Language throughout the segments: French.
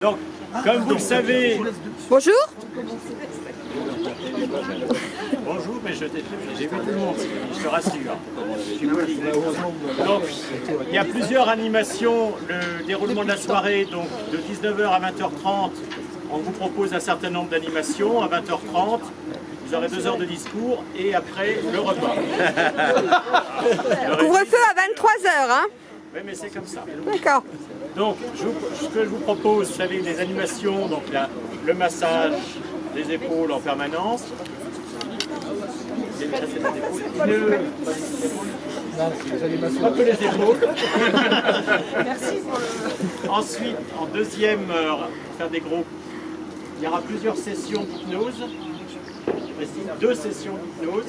Donc, comme vous le savez... Bonjour. Bonjour, mais j'ai vu tout le monde, je te rassure. Donc, il y a plusieurs animations, le déroulement de la soirée, donc de 19h à 20h30, on vous propose un certain nombre d'animations, à 20h30, vous aurez 2 heures de discours, et après, le repas. Couvre-feu à 23h, hein? Oui, mais c'est comme ça. D'accord. Donc, ce que je vous propose, vous savez, des animations, donc là, le massage des épaules en permanence. Un peu les épaules. Ensuite, en deuxième heure, pour faire des groupes, il y aura plusieurs sessions d'hypnose. 2 sessions d'hypnose,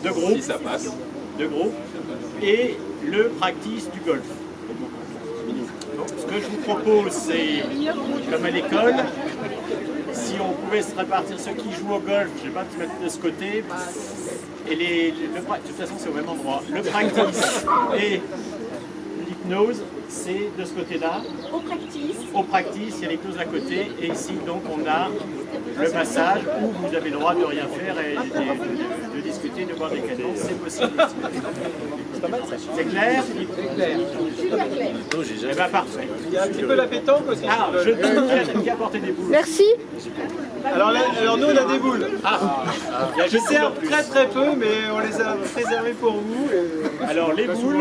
de groupe, si ça passe. De groupe, et le practice du golf. Donc, ce que je vous propose, c'est, comme à l'école, si on pouvait se répartir ceux qui jouent au golf, je ne vais pas te mettre de ce côté, et de toute façon c'est au même endroit. Le practice et l'hypnose, c'est de ce côté-là. Au practice, il y a l'hypnose à côté, et ici donc on a le massage où vous avez le droit de rien faire et de discuter, de boire des canons, c'est possible. C'est clair? C'est clair. Eh bien, parfait. Il y a un petit peu la pétanque aussi. Ah, je te qui a apporté des boules. Merci. Alors nous on a des boules. Je sers très peu, mais on les a préservées pour vous. Et... Alors les boules.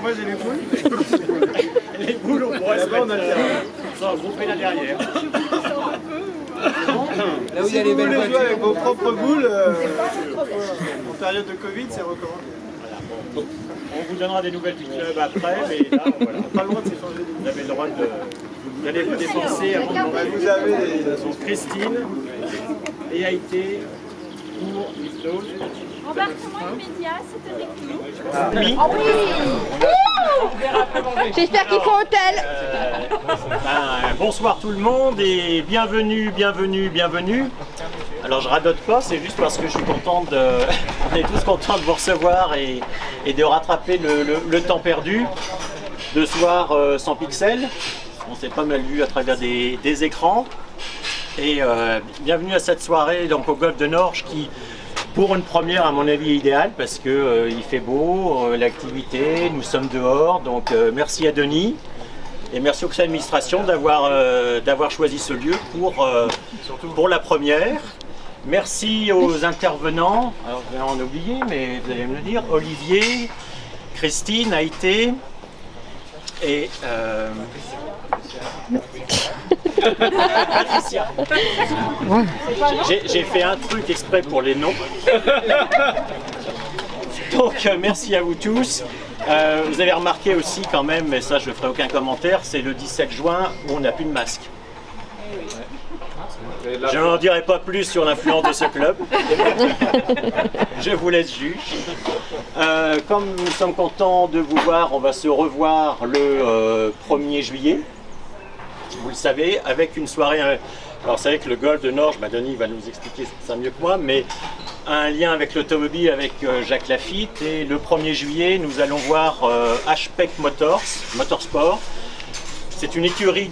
Moi j'ai les boules. Les boules, on pourrait se mettre sans grouper là derrière. Là où il y a les belles jouer avec vos propres boules, en période de Covid, c'est recommandé. Voilà. On vous donnera des nouvelles du club après, mais là, voilà. Pas le droit de s'échanger. Vous avez le droit de... Vous allez vous dépenser avant de Vous avez des... Christine et a été pour l'hypnose. Embarquement immédiat, c'est avec nous. Oui. J'espère qu'ils font hôtel. Bonsoir tout le monde et bienvenue. Alors je radote pas, c'est juste parce que je suis content de... On est tous contents de vous recevoir et de rattraper le temps perdu. De ce soir sans pixels, on s'est pas mal vu à travers des écrans. Et bienvenue à cette soirée donc au Golfe de Norge qui, pour une première à mon avis, est idéale parce que il fait beau, l'activité, nous sommes dehors. Donc merci à Denis et merci au conseil d'administration d'avoir choisi ce lieu pour la première. Merci aux intervenants, alors je vais en oublier mais vous allez me le dire, Olivier, Christine, Haïté et Patricia. J'ai fait un truc exprès pour les noms. Donc merci à vous tous. Vous avez remarqué aussi quand même, mais ça je ne ferai aucun commentaire, c'est le 17 juin où on n'a plus de masque. Je n'en dirai pas plus sur l'influence de ce club. Je vous laisse juger. Comme nous sommes contents de vous voir, on va se revoir le 1er juillet. Vous le savez, avec une soirée... Alors c'est vrai que le Golfe de Norge, Denis va nous expliquer ça mieux que moi, mais un lien avec l'automobile, avec Jacques Lafitte. Et le 1er juillet, nous allons voir HPEC Motorsport. C'est une écurie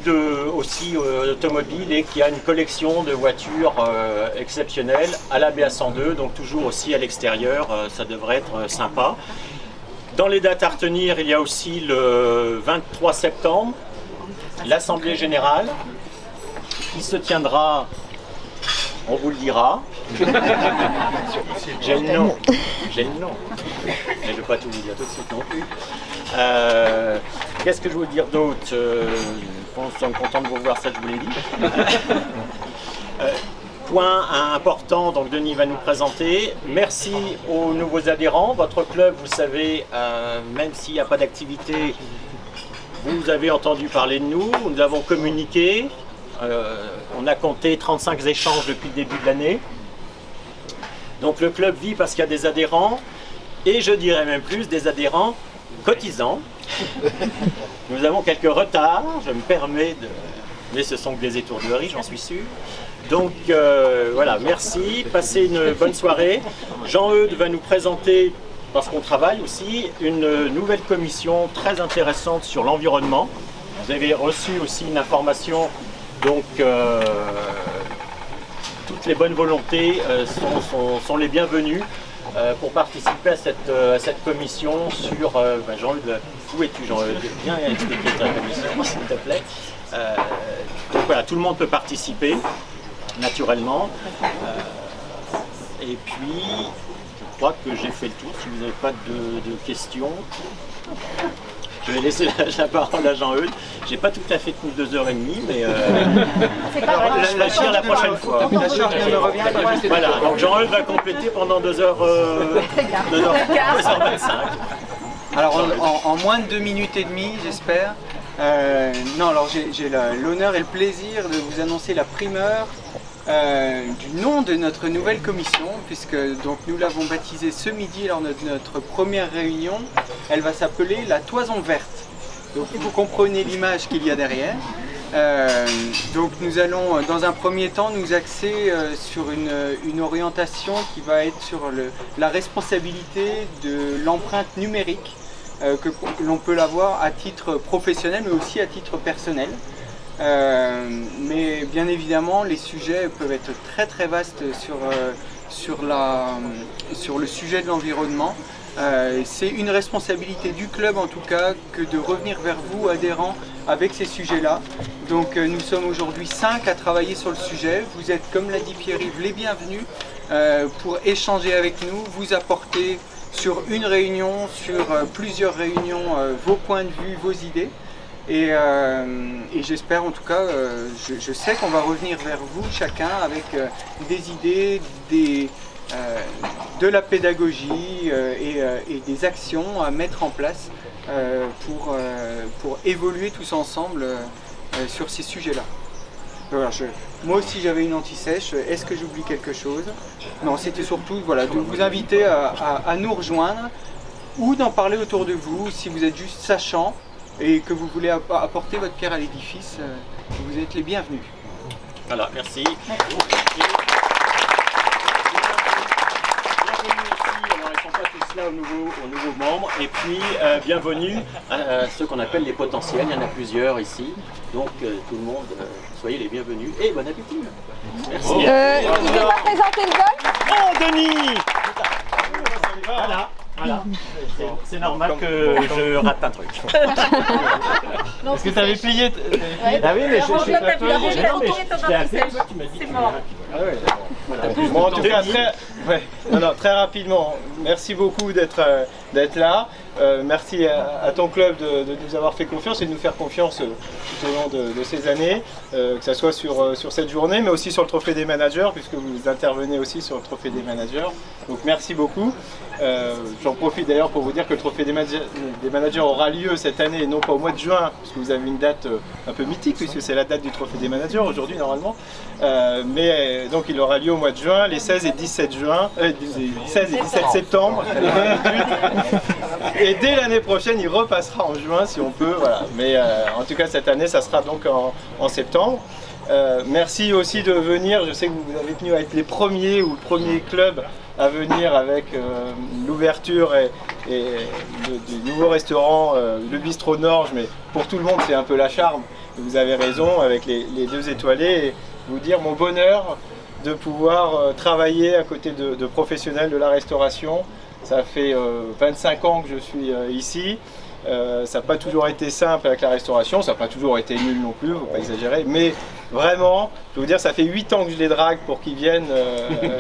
aussi automobile et qui a une collection de voitures exceptionnelles à la BA102, donc toujours aussi à l'extérieur, ça devrait être sympa. Dans les dates à retenir, il y a aussi le 23 septembre, l'Assemblée Générale, qui se tiendra, on vous le dira. J'ai le nom, mais je ne vais pas tout vous dire tout de suite non plus. Qu'est-ce que je veux dire d'autre? Nous sommes contents de vous voir, ça je vous l'ai dit. Point important, donc Denis va nous présenter. Merci aux nouveaux adhérents. Votre club, vous savez, même s'il n'y a pas d'activité, vous avez entendu parler de nous, nous avons communiqué. On a compté 35 échanges depuis le début de l'année. Donc le club vit parce qu'il y a des adhérents, et je dirais même plus, des adhérents cotisants. Nous avons quelques retards, je me permets de... Mais ce sont que des étourderies, j'en suis sûr. Donc voilà, merci, passez une bonne soirée. Jean-Eudes va nous présenter, parce qu'on travaille aussi, une nouvelle commission très intéressante sur l'environnement. Vous avez reçu aussi une information Donc toutes les bonnes volontés sont les bienvenues pour participer à cette commission sur... Jean-Eudes, où es-tu Jean-Eudes? Viens expliquer ta commission, s'il te plaît. Donc voilà, tout le monde peut participer, naturellement. Et puis, je crois que j'ai fait le tour. Si vous n'avez pas de questions, je vais laisser la parole à Jean-Eudes. J'ai pas tout à fait tenu 2h30, mais la chire la prochaine fois. Voilà, donc Jean-Eudes va compléter pendant 2h25. Alors en moins de 2 minutes et demie, j'espère. Non, alors j'ai l'honneur et le plaisir de vous annoncer la primeur du nom de notre nouvelle commission, puisque donc nous l'avons baptisée ce midi lors de notre première réunion. Elle va s'appeler la Toison Verte. Donc vous comprenez l'image qu'il y a derrière. Donc nous allons dans un premier temps nous axer sur une orientation qui va être sur la responsabilité de l'empreinte numérique que l'on peut l'avoir à titre professionnel mais aussi à titre personnel. Mais bien évidemment les sujets peuvent être très très vastes sur le sujet de l'environnement. C'est une responsabilité du club en tout cas que de revenir vers vous adhérents avec ces sujets-là. Donc nous sommes aujourd'hui 5 à travailler sur le sujet. Vous êtes, comme l'a dit Pierre-Yves, les bienvenus pour échanger avec nous, vous apporter sur une réunion, sur plusieurs réunions, vos points de vue, vos idées. Et j'espère en tout cas, je sais qu'on va revenir vers vous chacun avec des idées, de la pédagogie et des actions à mettre en place pour évoluer tous ensemble sur ces sujets-là. Voilà, moi aussi j'avais une anti-sèche. Est-ce que j'oublie quelque chose? Non, c'était surtout voilà, de vous inviter à nous rejoindre ou d'en parler autour de vous si vous êtes juste sachant et que vous voulez apporter votre pierre à l'édifice. Vous êtes les bienvenus. Voilà, merci. Là aux nouveaux membres et puis bienvenue à ceux qu'on appelle les potentiels, il y en a plusieurs ici, donc tout le monde, soyez les bienvenus et bon appétit. Merci. Il ne va pas présenter le golf? Oh Denis! Voilà. C'est normal que je rate un truc. Est-ce que tu avais plié Ah oui, mais je c'est mort. Bon, en tout cas, très rapidement, merci beaucoup d'être là. Merci à ton club de nous avoir fait confiance et de nous faire confiance tout au long de ces années, que ce soit sur cette journée, mais aussi sur le trophée des managers, puisque vous intervenez aussi sur le trophée des managers. Donc merci beaucoup. J'en profite d'ailleurs pour vous dire que le trophée des managers aura lieu cette année et non pas au mois de juin, puisque vous avez une date un peu mythique, puisque c'est la date du trophée des managers aujourd'hui normalement. Mais donc il aura lieu au mois de juin, les 16 et 17 septembre. Et dès l'année prochaine, il repassera en juin si on peut. Voilà. Mais en tout cas, cette année, ça sera donc en septembre. Merci aussi de venir. Je sais que vous avez tenu à être les premiers ou le premier club à venir avec l'ouverture du nouveau restaurant, le Bistrot Norge. Mais pour tout le monde, c'est un peu la charme. Vous avez raison avec les 2 étoilés. Et vous dire mon bonheur de pouvoir travailler à côté de professionnels de la restauration. Ça fait 25 ans que je suis ici. Ça n'a pas toujours été simple avec la restauration, ça n'a pas toujours été nul non plus, il ne faut pas exagérer. Mais vraiment, je peux vous dire, ça fait 8 ans que je les drague pour qu'ils viennent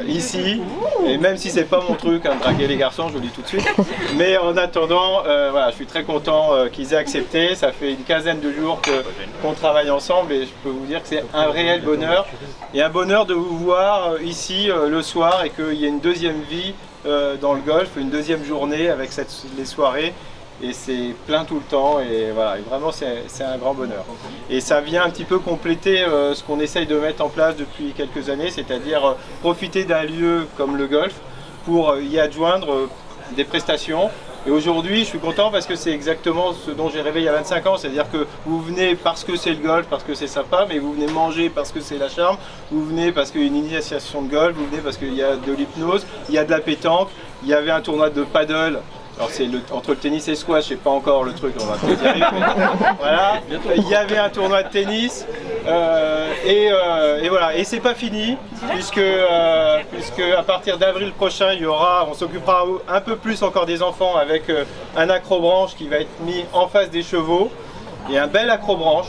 ici. Et même si c'est pas mon truc, hein, draguer les garçons, je le dis tout de suite. Mais en attendant, voilà, je suis très content qu'ils aient accepté. Ça fait une quinzaine de jours qu'on travaille ensemble et je peux vous dire que c'est un réel bonheur. Et un bonheur de vous voir ici le soir et qu'il y ait une deuxième vie dans le golf, une deuxième journée avec les soirées. Et c'est plein tout le temps et voilà, et vraiment c'est un grand bonheur. Et ça vient un petit peu compléter ce qu'on essaye de mettre en place depuis quelques années, c'est-à-dire profiter d'un lieu comme le golf pour y adjoindre des prestations. Et aujourd'hui, je suis content parce que c'est exactement ce dont j'ai rêvé il y a 25 ans, c'est-à-dire que vous venez parce que c'est le golf, parce que c'est sympa, mais vous venez manger parce que c'est la charme, vous venez parce qu'il y a une initiation de golf, vous venez parce qu'il y a de l'hypnose, il y a de la pétanque, il y avait un tournoi de paddle Alors c'est entre le tennis et le squash, c'est pas encore le truc, on va peut-être y arriver. Voilà, il y avait un tournoi de tennis et voilà. Et c'est pas fini puisque à partir d'avril prochain, on s'occupera un peu plus encore des enfants avec un accrobranche qui va être mis en face des chevaux et un bel accrobranche.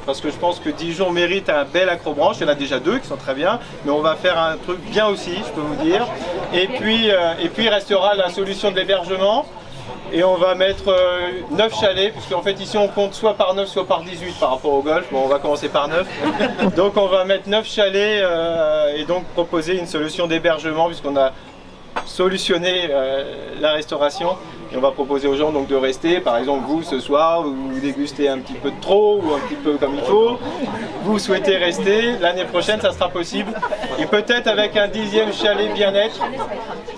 Parce que je pense que Dijon mérite un bel accrobranche, il y en a déjà 2 qui sont très bien, mais on va faire un truc bien aussi, je peux vous dire. Et puis il restera la solution de l'hébergement, et on va mettre 9 chalets, puisqu'en fait ici on compte soit par 9, soit par 18 par rapport au golf. Bon, on va commencer par 9. Donc on va mettre 9 chalets et donc proposer une solution d'hébergement, puisqu'on a solutionné la restauration. Et on va proposer aux gens donc de rester, par exemple vous ce soir, vous dégustez un petit peu de trop ou un petit peu comme il faut, vous souhaitez rester, l'année prochaine ça sera possible. Et peut-être avec un 10e chalet bien-être,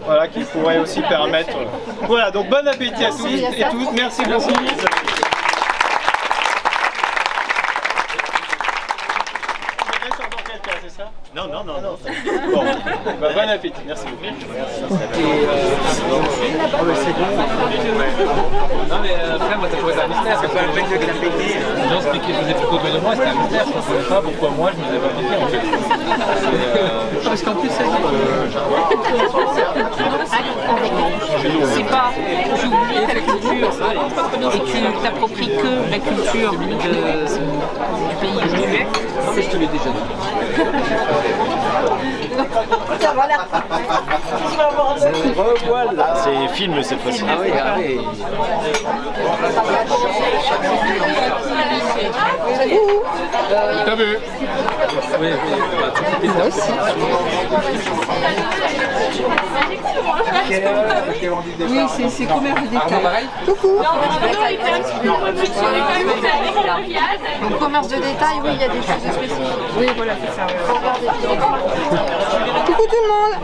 voilà, qui pourrait aussi permettre. Voilà, donc bon appétit à tous et toutes, merci beaucoup. Non, non, non, non. Bon, bah, bon appétit, merci beaucoup. Non mais après moi ça pourrait être un mystère, c'est pas le fait de l'appétit. Les gens expliquaient, faisaient tout autour de moi, c'était un mystère, je ne comprenais pas pourquoi moi je me faisais pas piquer en fait. Parce qu'en plus, ça dit c'est pas j'oublie ta culture et tu t'appropries que la culture du pays où tu es. Je te l'ai déjà dit. Voilà. Revoilà. C'est film cette fois-ci. Ah oui, regardez. T'as vu? Oui, Moi aussi. Oui, c'est commerce de détail. Coucou. Donc commerce de détail, oui, il y a des choses spécifiques. Oui, voilà, c'est ça. Coucou tout le monde.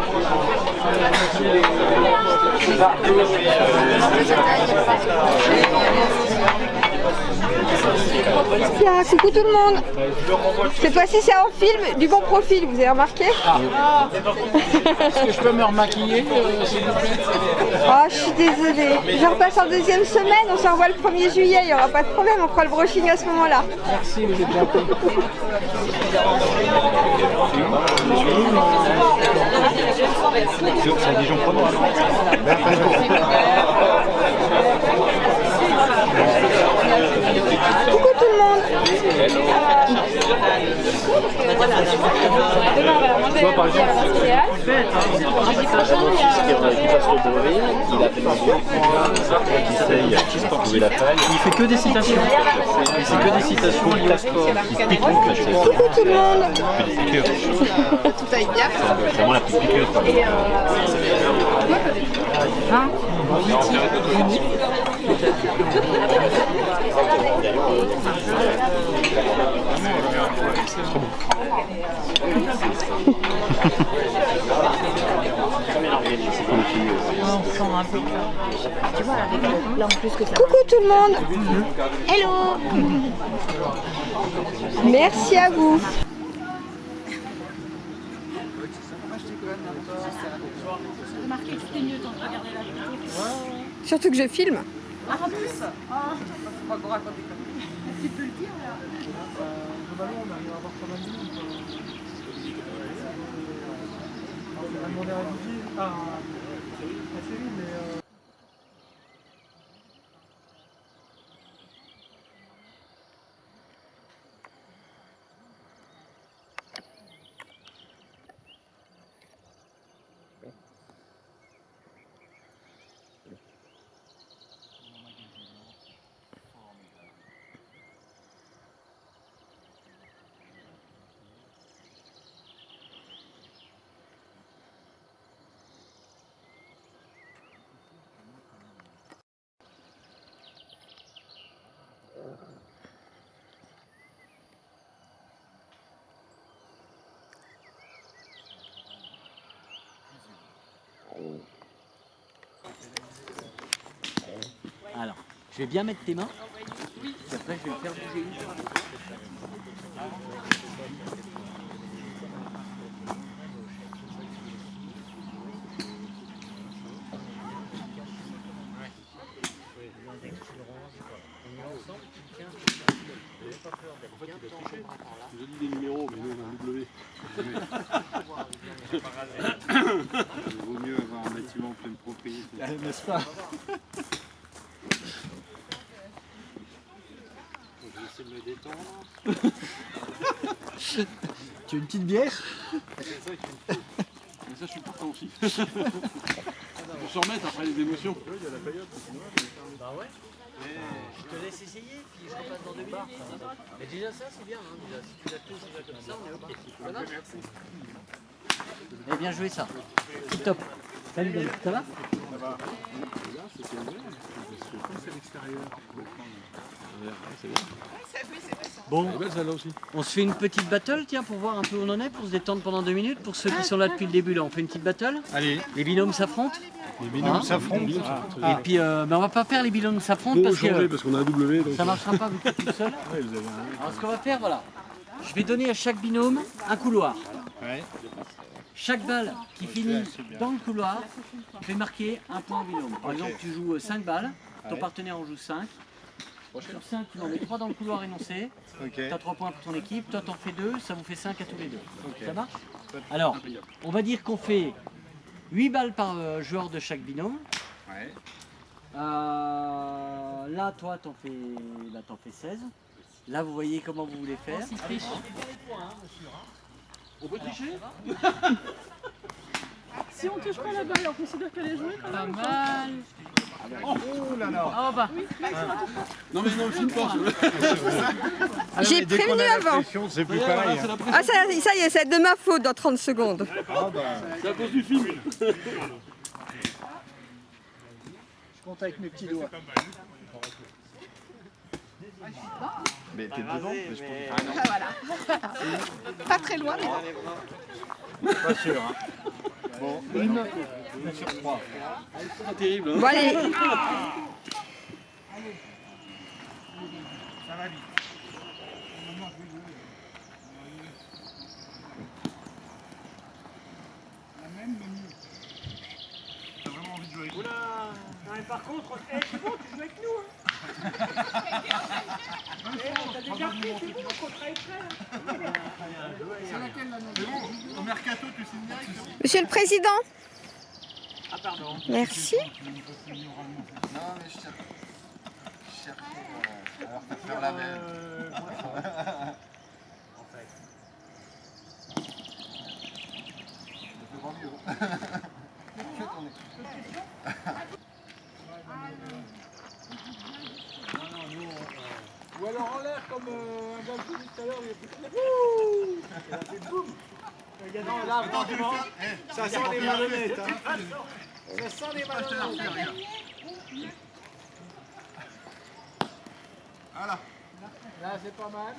Tiens, coucou tout le monde. Cette fois-ci c'est en film, du bon profil, vous avez remarqué? Est-ce que je peux me remaquiller s'il vous plaît? Oh, je suis désolée. Je repasse en 2e semaine, on s'envoie le 1er juillet, il n'y aura pas de problème, on fera le brushing à ce moment-là. Merci, vous êtes gentil. C'est Dijon Provence. Coucou tout le monde. Tu vois par exemple, Il fait que des citations. C'est que des citations liées au sport. Coucou tout le monde. Tout aille bien. C'est vraiment la petite piqûre. Coucou tout le monde. Hello. Merci à vous. Remarquez que c'était mieux de regarder la vidéo. Surtout que je filme. Ah, en plus Tu peux le dire là. Globalement, on arrive à avoir pas mal de monde. On a demandé à Olivier, à Cyril, mais... Alors, je vais bien mettre tes mains. Et après, je vais le faire bouger. Je dis des numéros, mais nous on a un W. Il vaut mieux avoir un bâtiment en pleine propriété. N'est-ce pas? Donc je vais essayer de me détendre. Tu veux une petite bière? Mais ça je suis partant aussi. Pour se remettre après les émotions. Bah ouais. Je te laisse essayer, puis je repasse dans 2 minutes. Mais déjà ça c'est bien, hein, déjà. Si tu l'as tous déjà comme ça, on est ok. Voilà. Eh bien joué ça. Tip top. Salut David, ça va? Ça va. Là c'était une comme c'est l'extérieur. C'est bien. Bon, Celle-là aussi. on se fait une petite battle, tiens, pour voir un peu où on en est, pour se détendre pendant 2 minutes. Pour ceux qui sont là depuis le début, là, on fait une petite battle. Allez, Les binômes s'affrontent. les binômes s'affrontent. Et puis, mais on va pas faire les binômes s'affrontent parce que parce qu'on a un W. Donc ça marchera pas vu que tu es tout seul. ouais, vous avez un... Alors ce qu'on va faire, voilà. Je vais donner à chaque binôme un couloir. Ouais. Chaque balle qui finit dans le couloir fait marquer un point au binôme. Par exemple, tu joues 5 balles, ton partenaire en joue 5. Sur 5, tu en mets 3 dans le couloir énoncé. Ok. Tu as 3 points pour ton équipe, toi t'en fais 2, ça vous fait 5 à tous les deux. Ça marche? Alors, on va dire qu'on fait 8 balles par joueur de chaque binôme. Ouais. Là, toi, t'en fais 16. Là, vous voyez comment vous voulez faire. On peut tricher? Si on touche pas la balle, on considère qu'elle est jouée quand même. Pas mal. Oh là là. Oh bah. Non mais non, le film pas. J'ai prévenu avant. C'est plus pareil. Ah ça y est, c'est de ma faute dans 30 secondes. C'est à cause du film. Je compte avec mes petits doigts. Mais t'es devant, mais je pense. Pas très loin, mais Pas sûr. Hein. Bon, une sur 3. C'est pas terrible. Hein. Bon allez. Ça va vite. La même, mais mieux. T'as vraiment envie de jouer avec nous. Oula! Non mais par contre, c'est bon, tu joues avec nous, hein. T'as déjà pris, c'est bon, contrat est prêt. C'est laquelle la nouvelle? Au mercato, tu signes direct? Monsieur le Président. Ah pardon. Merci. Non, mais je cherche alors faut faire la même. En fait. C'est pas mieux. Ou alors en l'air comme un gars qui dit tout à l'heure, il est plus Non, là, franchement, ça sent les malhonnêtes. Hein. Ça sent les malhonnêtes. Voilà. Là, c'est pas mal.